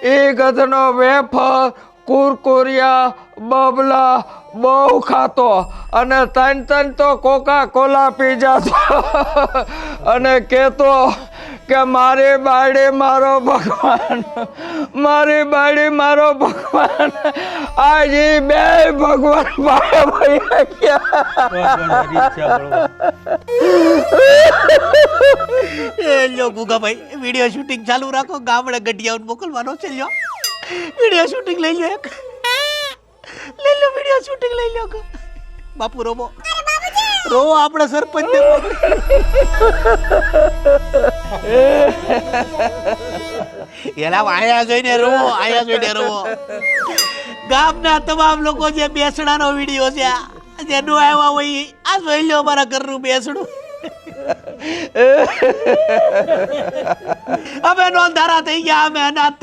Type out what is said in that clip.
એ ગધનો wafer કુરકુરિયા બબલા બહુ ખાતો અને ત્રણ તો કોકા કોલા પી જતો અને કહેતો કે મારી બાળી મારો ભગવાન, મારી બાળી મારો ભગવાન. આજે બે ભગવાન ભાઈ લ્યો ગુગાભાઈ વિડીયો શૂટિંગ ચાલુ રાખો, ગામડે ગઢિયાઓને મોકલવાનો છે. લ્યો વિડીયો શૂટિંગ લઈ લો, એક લઈ લો વિડીયો શૂટિંગ લઈ લો. બાપુ રોબો રો, આપણે સરપંચ ને એલા આયા જોઈને રો, આયા જોઈને રો. ગામના તમામ લોકો જે બેસણાનો વિડીયો છે જેનો આવ્યા હોય આ જોઈ લો, અમારા ઘરનું બેસણું. અમે નોંધારા થઈ ગયા, અમે અનાથ